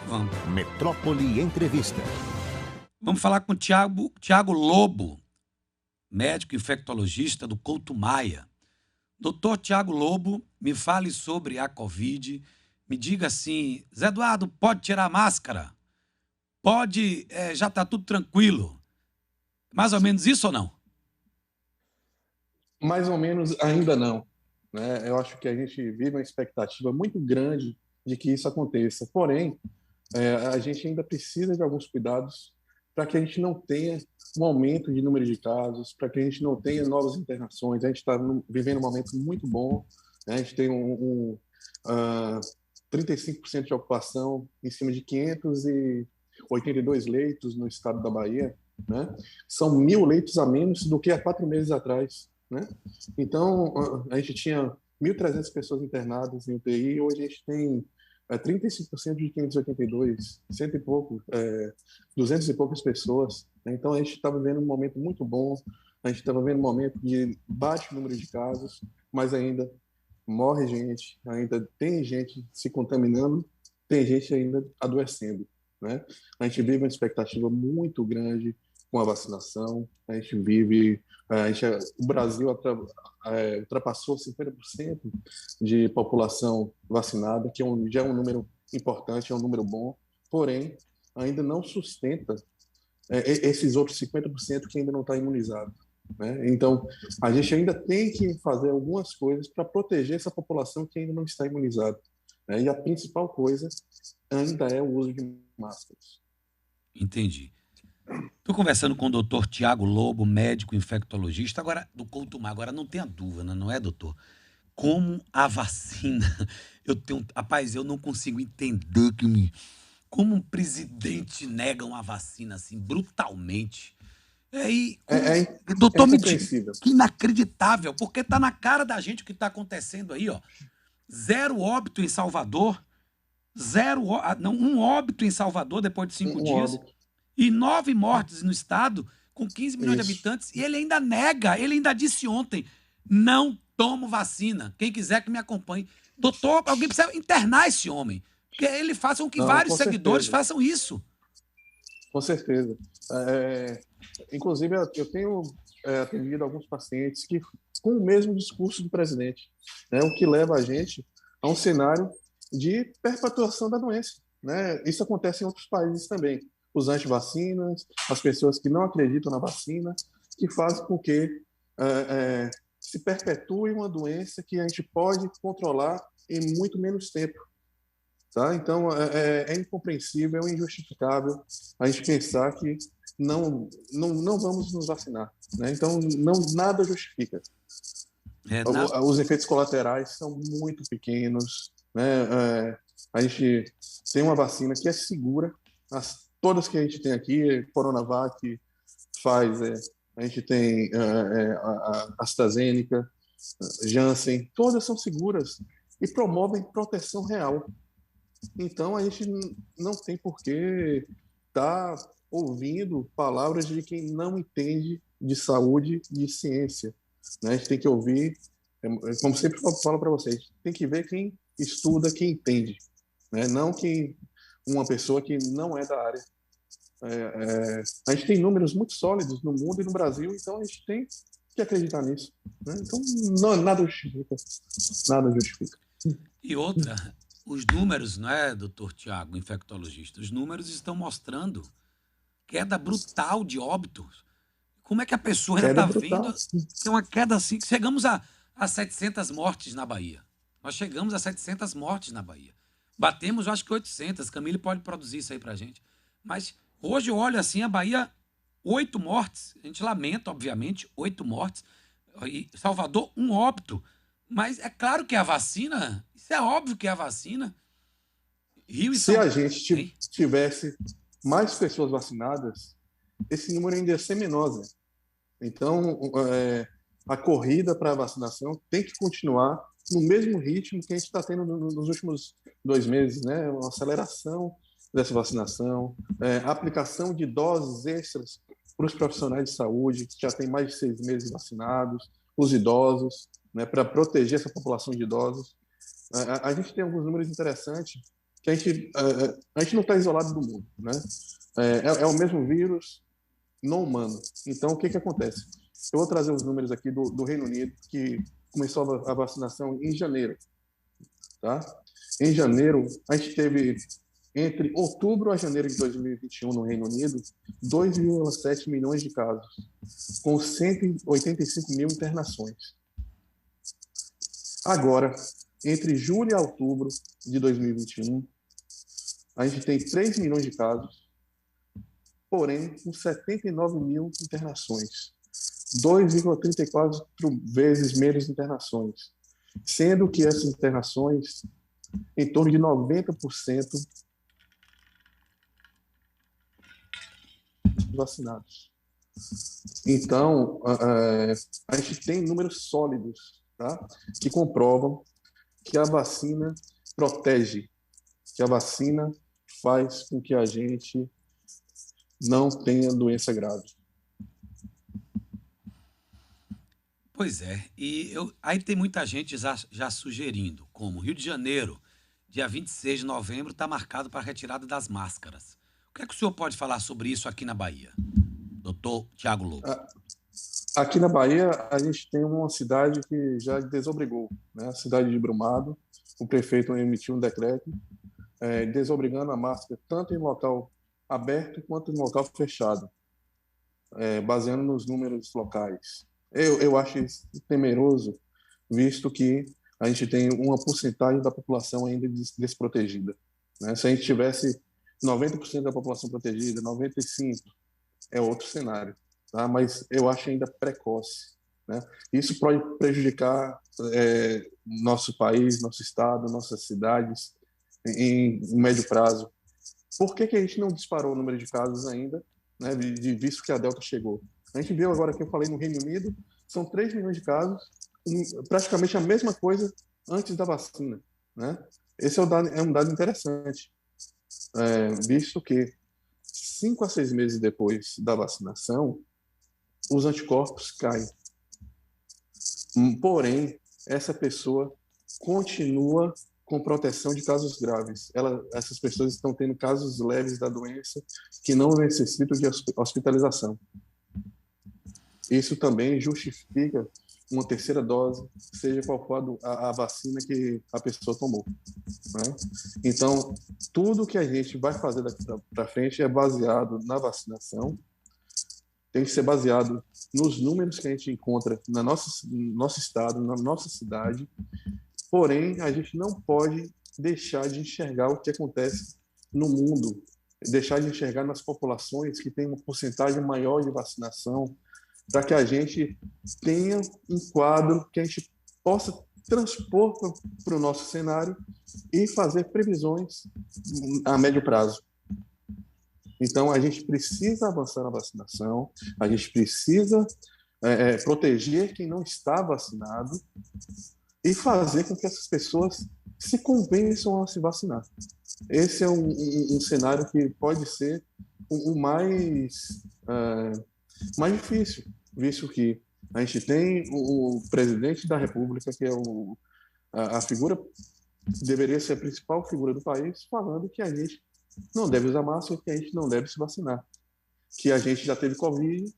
Vamos. Metrópole Entrevista. Vamos falar com o Tiago Lobo, médico infectologista do Couto Maia. Doutor Tiago Lobo, me fale sobre a Covid. Me diga assim, Zé Eduardo, pode tirar a máscara? Pode, já está tudo tranquilo. Mais ou menos isso ou não? Mais ou menos ainda não, né? Eu acho que a gente vive uma expectativa muito grande de que isso aconteça. Porém, a gente ainda precisa de alguns cuidados para que a gente não tenha um aumento de número de casos, para que a gente não tenha novas internações. A gente está vivendo um momento muito bom, né? A gente tem 35% de ocupação em cima de 582 leitos no estado da Bahia, né? São 1.000 leitos a menos do que há 4 meses atrás, né? Então, a gente tinha 1.300 pessoas internadas em UTI, e hoje a gente tem 35% de 582, cento e pouco, 200 e poucas pessoas, né? Então, a gente está vivendo um momento muito bom, a gente está vivendo um momento de baixo número de casos, mas ainda morre gente, ainda tem gente se contaminando, tem gente ainda adoecendo, né? A gente vive uma expectativa muito grande com a vacinação, a gente vive... o Brasil ultrapassou 50% de população vacinada, que já é um número importante, é um número bom, porém, ainda não sustenta esses outros 50% que ainda não está imunizado, né? Então, a gente ainda tem que fazer algumas coisas para proteger essa população que ainda não está imunizada, né? E a principal coisa ainda é o uso de máscaras. Entendi. Estou conversando com o doutor Tiago Lobo, médico infectologista, agora do Couto Maia. Agora não tenha dúvida, não é, doutor? Como a vacina... Rapaz, eu não consigo entender como um presidente nega uma vacina assim, brutalmente. Doutor, me diga, que inacreditável, porque tá na cara da gente o que está acontecendo aí, ó. 0 óbito em Salvador, um óbito em Salvador depois de 5 dias. Óbito. E 9 mortes no estado, com 15 milhões de habitantes, e ele ainda nega, ele ainda disse ontem, não tomo vacina, quem quiser que me acompanhe. Doutor, alguém precisa internar esse homem, porque ele faça com que vários seguidores façam isso. Com certeza. Inclusive, eu tenho atendido alguns pacientes que com o mesmo discurso do presidente, né, o que leva a gente a um cenário de perpetuação da doença, né? Isso acontece em outros países também. Os anti-vacinas, as pessoas que não acreditam na vacina, que fazem com que se perpetue uma doença que a gente pode controlar em muito menos tempo. Tá? Então, é incompreensível, é injustificável a gente pensar que não vamos nos vacinar, né? Então, nada justifica. Os efeitos colaterais são muito pequenos, né? A gente tem uma vacina que é segura, todas que a gente tem aqui, Coronavac, Pfizer, a gente tem a AstraZeneca, Janssen, todas são seguras e promovem proteção real. Então, a gente não tem por que estar ouvindo palavras de quem não entende de saúde e de ciência, né? A gente tem que ouvir, como sempre falo para vocês, tem que ver quem estuda, quem entende, né? Não uma pessoa que não é da área. A gente tem números muito sólidos no mundo e no Brasil, então a gente tem que acreditar nisso, né? Então, nada justifica. Nada justifica. E outra, os números, não é, doutor Tiago, infectologista? Os números estão mostrando queda brutal de óbitos. Como é que a pessoa ainda está vendo? Tem uma queda assim. Chegamos a 700 mortes na Bahia. Nós chegamos a 700 mortes na Bahia. Batemos, eu acho que 800. Camille pode produzir isso aí pra gente. Mas hoje eu olho assim, a Bahia, 8 mortes. A gente lamenta, obviamente, 8 mortes. E Salvador, 1 óbito. Mas é claro que a vacina, isso é óbvio que é a vacina. Se a gente tivesse mais pessoas vacinadas, esse número ainda ia ser menor, Zé. Então, a corrida para a vacinação tem que continuar no mesmo ritmo que a gente está tendo nos últimos 2 meses, né? Uma aceleração dessa vacinação, aplicação de doses extras para os profissionais de saúde que já têm mais de 6 meses vacinados, os idosos, né? Para proteger essa população de idosos. A gente tem alguns números interessantes que a gente não está isolado do mundo, né? É o mesmo vírus não humano. Então, o que acontece? Eu vou trazer os números aqui do Reino Unido, que começou a vacinação em janeiro, tá? Em janeiro, a gente teve, entre outubro a janeiro de 2021, no Reino Unido, 2,7 milhões de casos, com 185 mil internações. Agora, entre julho e outubro de 2021, a gente tem 3 milhões de casos, porém, com 79 mil internações. 2,34 vezes menos internações. Sendo que essas internações, em torno de 90% vacinados. Então, a gente tem números sólidos, tá? Que comprovam que a vacina protege, que a vacina faz com que a gente não tenha doença grave. Pois é, aí tem muita gente já sugerindo, como Rio de Janeiro, dia 26 de novembro, está marcado para a retirada das máscaras. O que é que o senhor pode falar sobre isso aqui na Bahia, doutor Tiago Lobo? Aqui na Bahia, a gente tem uma cidade que já desobrigou, né? A cidade de Brumado. O prefeito emitiu um decreto desobrigando a máscara tanto em local aberto quanto em local fechado, baseando nos números locais. Eu acho isso temeroso, visto que a gente tem uma porcentagem da população ainda desprotegida, né? Se a gente tivesse 90% da população protegida, 95%, é outro cenário, tá? Mas eu acho ainda precoce, né? Isso pode prejudicar nosso país, nosso estado, nossas cidades em médio prazo. Por que a gente não disparou o número de casos ainda, né, visto que a Delta chegou? A gente viu agora que eu falei no Reino Unido, são 3 milhões de casos, praticamente a mesma coisa antes da vacina, né? Esse é um dado interessante, visto que 5 a 6 meses depois da vacinação, os anticorpos caem. Porém, essa pessoa continua com proteção de casos graves. Essas pessoas estão tendo casos leves da doença que não necessitam de hospitalização. Isso também justifica uma terceira dose, seja qual for a vacina que a pessoa tomou, né? Então, tudo que a gente vai fazer daqui para frente é baseado na vacinação, tem que ser baseado nos números que a gente encontra no nosso estado, na nossa cidade. Porém, a gente não pode deixar de enxergar o que acontece no mundo, deixar de enxergar nas populações que têm uma porcentagem maior de vacinação, para que a gente tenha um quadro que a gente possa transpor para o nosso cenário e fazer previsões a médio prazo. Então, a gente precisa avançar na vacinação, a gente precisa proteger quem não está vacinado e fazer com que essas pessoas se convençam a se vacinar. Esse é um cenário que pode ser o mais difícil, visto que a gente tem o presidente da República, que é a figura, deveria ser a principal figura do país, falando que a gente não deve usar máscara, que a gente não deve se vacinar, que a gente já teve Covid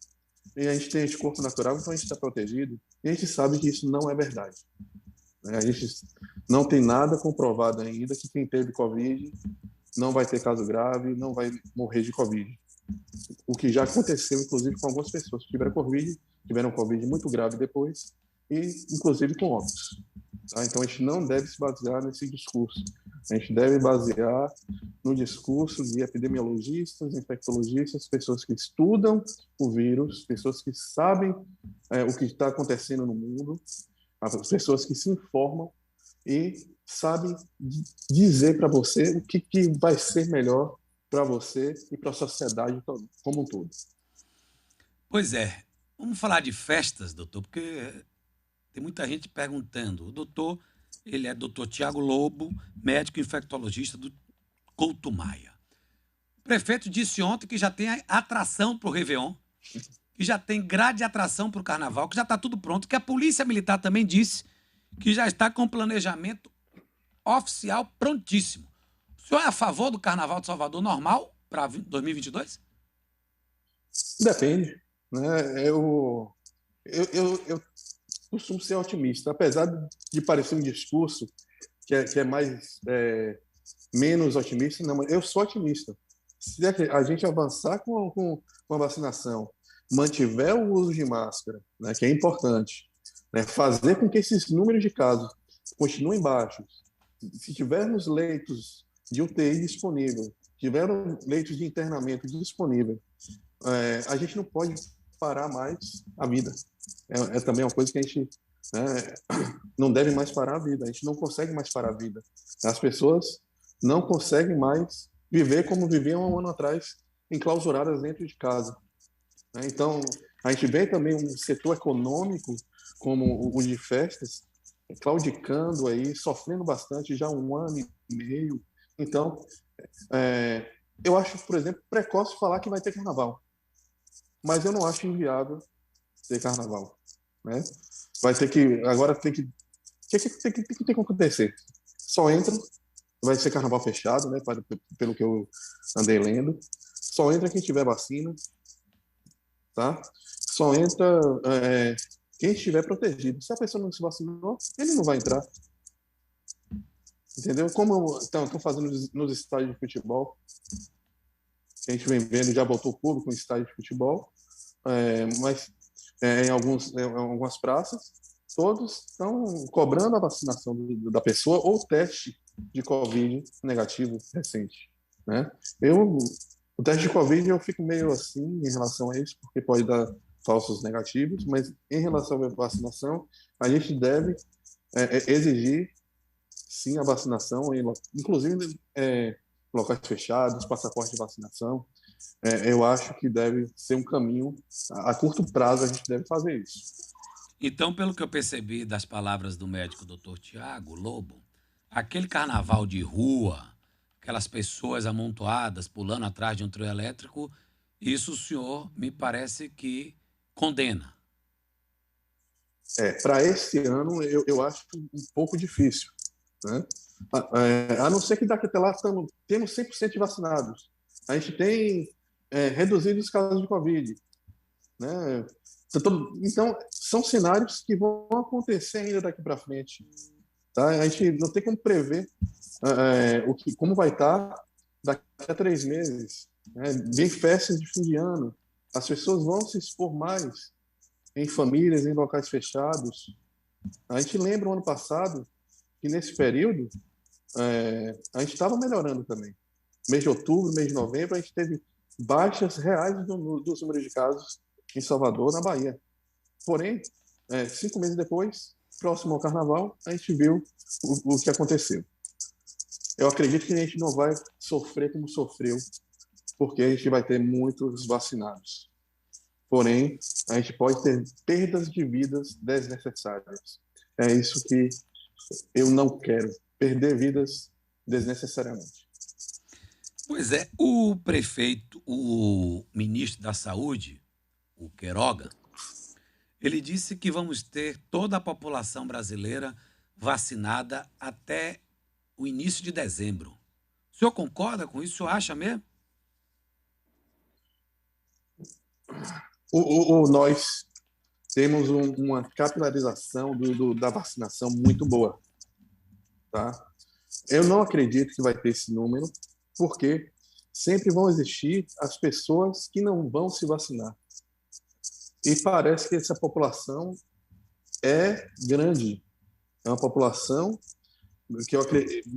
e a gente tem anticorpo natural, então a gente está protegido, e a gente sabe que isso não é verdade. A gente não tem nada comprovado ainda que quem teve Covid não vai ter caso grave, não vai morrer de Covid. O que já aconteceu, inclusive, com algumas pessoas que tiveram Covid muito grave depois, e inclusive com óbitos. Tá? Então a gente não deve se basear nesse discurso. A gente deve basear no discurso de epidemiologistas, infectologistas, pessoas que estudam o vírus, pessoas que sabem o que está acontecendo no mundo, as pessoas que se informam e sabem dizer para você o que vai ser melhor para você e para a sociedade como um todo. Pois é. Vamos falar de festas, doutor, porque tem muita gente perguntando. O doutor, ele é doutor Tiago Lobo, médico infectologista do Couto Maia. O prefeito disse ontem que já tem atração para o Réveillon, que já tem grade de atração para o Carnaval, que já está tudo pronto, que a Polícia Militar também disse que já está com o planejamento oficial prontíssimo. O senhor é a favor do Carnaval de Salvador normal para 2022? Depende, né? Eu costumo ser otimista, apesar de parecer um discurso que é mais menos otimista, não, mas eu sou otimista. Se a gente avançar com a vacinação, mantiver o uso de máscara, né, que é importante, né, fazer com que esses números de casos continuem baixos, se tivermos leitos de UTI disponível, tiveram leitos de internamento disponível, a gente não pode parar mais a vida. É também uma coisa que a gente não deve mais parar a vida. A gente não consegue mais parar a vida. As pessoas não conseguem mais viver como viviam há um ano atrás, enclausuradas dentro de casa. Então, a gente vê também um setor econômico, como o de festas, claudicando aí, sofrendo bastante já há um ano e meio. Então, eu acho, por exemplo, precoce falar que vai ter carnaval, mas eu não acho inviável ter carnaval, né? Vai ter que agora tem que acontecer. Só entra, vai ser carnaval fechado, né? Pelo que eu andei lendo, só entra quem tiver vacina, tá? Só entra quem estiver protegido. Se a pessoa não se vacinou, ele não vai entrar. Entendeu? Como estão fazendo nos estádios de futebol, que a gente vem vendo, já botou público no estádio de futebol, mas em algumas praças, todos estão cobrando a vacinação da pessoa ou teste de Covid negativo recente, né? O teste de Covid eu fico meio assim em relação a isso, porque pode dar falsos negativos, mas em relação à vacinação, a gente deve exigir sim a vacinação, inclusive locais fechados, passaporte de vacinação. Eu acho que deve ser um caminho, a curto prazo a gente deve fazer isso. Então, pelo que eu percebi das palavras do médico Dr. Tiago Lobo, aquele carnaval de rua, aquelas pessoas amontoadas pulando atrás de um trio elétrico, isso o senhor me parece que condena. Para esse ano, eu acho um pouco difícil, né? A não ser que daqui até lá temos 100% de vacinados. A gente tem reduzido os casos de Covid, né? Então, são cenários que vão acontecer ainda daqui para frente. Tá? A gente não tem como prever como vai estar daqui a 3 meses. Né? Vem festas de fim de ano. As pessoas vão se expor mais em famílias, em locais fechados. A gente lembra o ano passado que nesse período a gente estava melhorando também. Mês de outubro, mês de novembro, a gente teve baixas reais dos números de casos em Salvador, na Bahia. Porém, 5 meses depois, próximo ao Carnaval, a gente viu o que aconteceu. Eu acredito que a gente não vai sofrer como sofreu, porque a gente vai ter muitos vacinados. Porém, a gente pode ter perdas de vidas desnecessárias. É isso que eu não quero, perder vidas desnecessariamente. Pois é, o prefeito, o ministro da Saúde, o Queiroga, ele disse que vamos ter toda a população brasileira vacinada até o início de dezembro. O senhor concorda com isso? O senhor acha mesmo? Nós temos uma capilarização da vacinação muito boa, tá? Eu não acredito que vai ter esse número, porque sempre vão existir as pessoas que não vão se vacinar. E parece que essa população é grande. É uma população que eu acredito,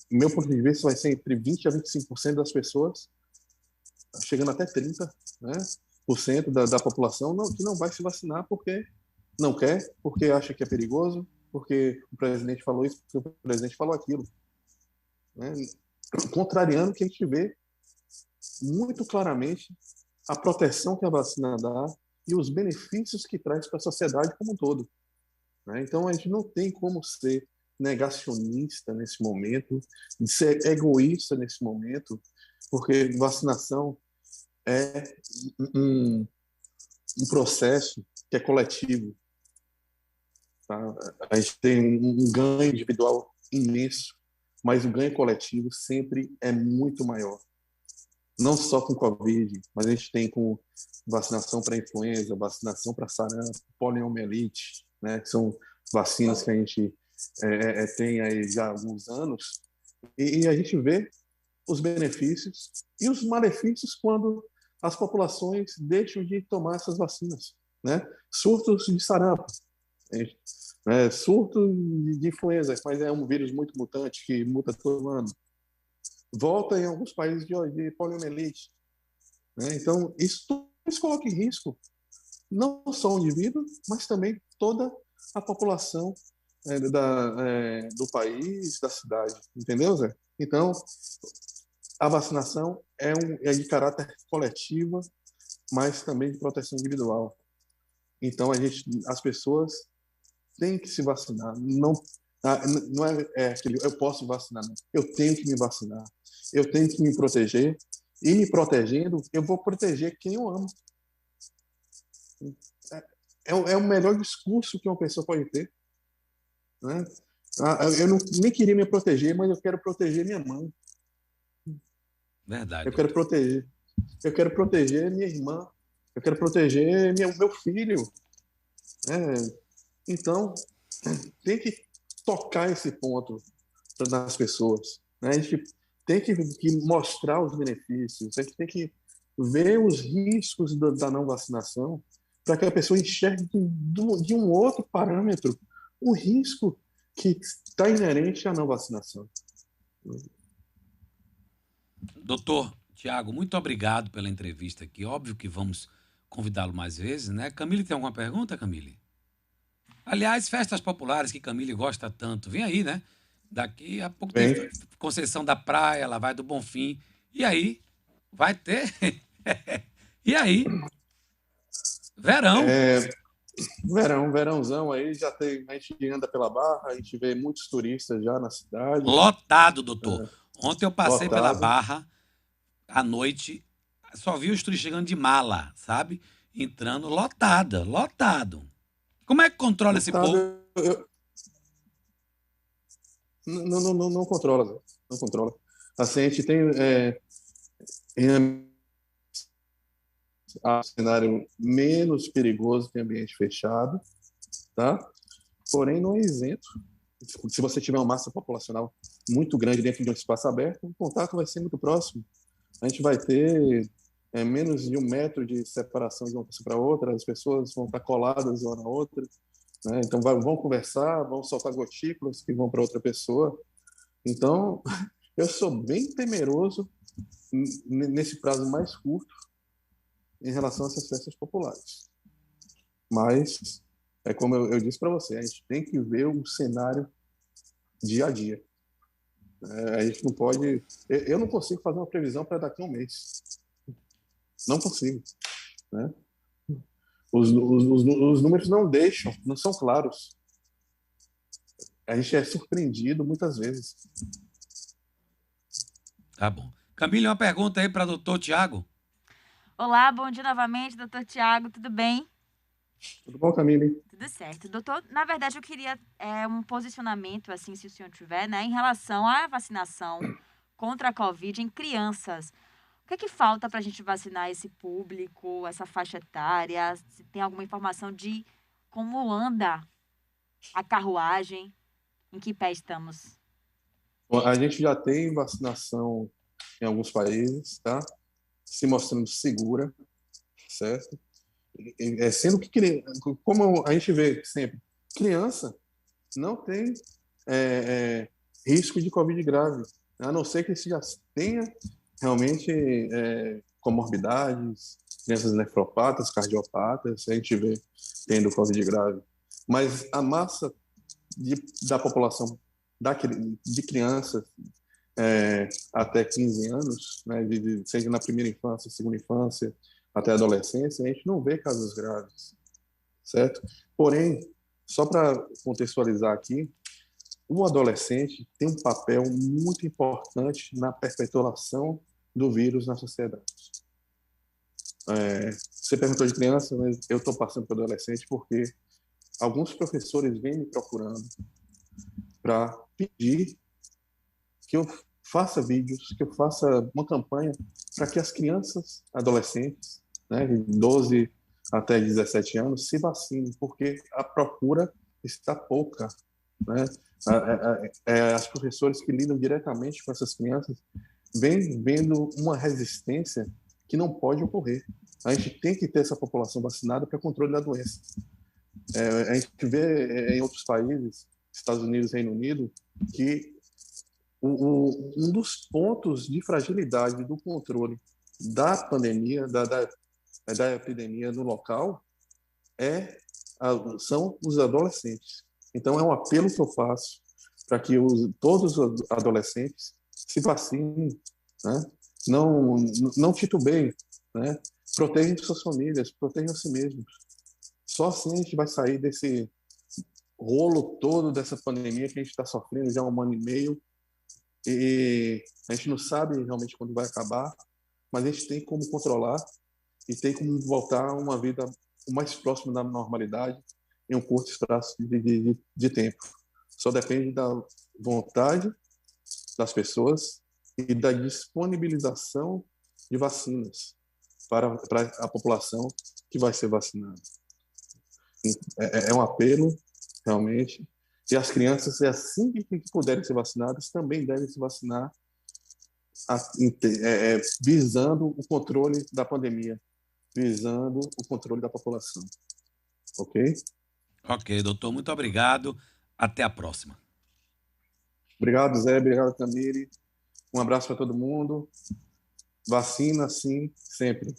meu ponto de vista, vai ser entre 20% a 25% das pessoas, chegando até 30%, né, por cento da população que não vai se vacinar porque não quer, porque acha que é perigoso, porque o presidente falou isso, porque o presidente falou aquilo. Né? Contrariando o que a gente vê muito claramente a proteção que a vacina dá e os benefícios que traz para a sociedade como um todo. Né? Então, a gente não tem como ser negacionista nesse momento, de ser egoísta nesse momento, porque vacinação é um processo que é coletivo. Tá? A gente tem um ganho individual imenso, mas o ganho coletivo sempre é muito maior. Não só com Covid, mas a gente tem com vacinação para influenza, vacinação para sarampo, poliomielite, né, que são vacinas que a gente tem aí já há alguns anos, e a gente vê os benefícios e os malefícios quando as populações deixam de tomar essas vacinas, né? Surtos de sarampo, surto de influenza, mas é um vírus muito mutante que muta todo ano. Volta em alguns países de poliomielite, né? Então, isso coloca em risco não só o indivíduo, mas também toda a população do país, da cidade. Entendeu, Zé? Então, a vacinação é de caráter coletivo, mas também de proteção individual. Então, as pessoas têm que se vacinar. Não, não é aquele, eu posso vacinar, não. Eu tenho que me vacinar. Eu tenho que me proteger. E me protegendo, eu vou proteger quem eu amo. É o melhor discurso que uma pessoa pode ter, né? Eu nem queria me proteger, mas eu quero proteger minha mãe. Verdade, Eu quero doutor. proteger. Eu quero proteger minha irmã. Eu quero proteger meu filho. Né? Então, tem que tocar esse ponto nas pessoas. Né? A gente tem que mostrar os benefícios. A gente tem que ver os riscos da não vacinação para que a pessoa enxergue de um outro parâmetro o risco que está inerente à não vacinação. Doutor Tiago, muito obrigado pela entrevista aqui. Óbvio que vamos convidá-lo mais vezes, né? Camille, tem alguma pergunta, Camille? Aliás, festas populares que Camille gosta tanto. Vem aí, né? Daqui a pouco tem Bem, Conceição da Praia, ela vai do Bonfim. E aí, vai ter. E aí, verão. é, verãozão aí, a gente anda pela Barra, a gente vê muitos turistas já na cidade, Lotado, doutor. Ontem eu passei pela lotado. Barra à noite, só vi os turistas chegando de mala, sabe? Entrando lotada, lotado. Como é que controla esse Lotado, povo? não controla, Zé, não controla. Assim, a gente tem um cenário menos perigoso que ambiente fechado, tá? Porém, não é isento. Se você tiver uma massa populacional muito grande dentro de um espaço aberto, o contato vai ser muito próximo. A gente vai ter menos de 1 metro de separação de uma pessoa para outra, as pessoas vão estar coladas uma na outra, né? Então vão conversar, vão soltar gotículas que vão para outra pessoa. Então, eu sou bem temeroso nesse prazo mais curto em relação a essas festas populares. Mas, é como eu disse para você, a gente tem que ver o cenário dia a dia. A gente não pode. Eu não consigo fazer uma previsão para daqui a um mês. Não consigo. Né? Os números não deixam, não são claros. A gente é surpreendido muitas vezes. Tá bom. Camille, uma pergunta aí para doutor Tiago. Olá, bom dia novamente, doutor Tiago, tudo bem? Tudo bom, Camille? Tudo certo. Doutor, na verdade, eu queria um posicionamento, assim, se o senhor tiver, né, em relação à vacinação contra a Covid em crianças. O que é que falta para a gente vacinar esse público, essa faixa etária? Se tem alguma informação de como anda a carruagem, em que pé estamos? A gente já tem vacinação em alguns países, tá? Se mostrando segura, certo? Sendo que, como a gente vê sempre, criança não tem risco de Covid grave, a não ser que se já tenha realmente comorbidades, crianças nefropatas, cardiopatas, a gente vê tendo Covid grave. Mas a massa da população de crianças até 15 anos, né, seja na primeira infância, segunda infância, até a adolescência, a gente não vê casos graves, certo? Porém, só para contextualizar aqui, o adolescente tem um papel muito importante na perpetuação do vírus na sociedade. Você perguntou de criança, mas eu estou passando por adolescente porque alguns professores vêm me procurando para pedir que eu faça vídeos, que eu faça uma campanha para que as crianças, adolescentes, né, de 12 até 17 anos, se vacinem, porque a procura está pouca, né? As professoras que lidam diretamente com essas crianças vêm vendo uma resistência que não pode ocorrer. A gente tem que ter essa população vacinada para controle da doença. A gente vê em outros países, Estados Unidos, Reino Unido, que um dos pontos de fragilidade do controle da pandemia, da epidemia no local, são os adolescentes. Então, é um apelo que eu faço para que todos os adolescentes se vacinem, né? Não titubeiem, né? Protejam suas famílias, protejam a si mesmos. Só assim a gente vai sair desse rolo todo dessa pandemia que a gente está sofrendo já há 1 ano e meio, e a gente não sabe realmente quando vai acabar, mas a gente tem como controlar e tem como voltar a uma vida o mais próximo da normalidade em um curto espaço de tempo. Só depende da vontade das pessoas e da disponibilização de vacinas para a população que vai ser vacinada. É um apelo, realmente, e as crianças, assim que puderem ser vacinadas, também devem se vacinar visando o controle da pandemia, visando o controle da população. Ok? Ok, doutor, muito obrigado. Até a próxima. Obrigado, Zé. Obrigado, Tamiri. Um abraço para todo mundo. Vacina, sim, sempre.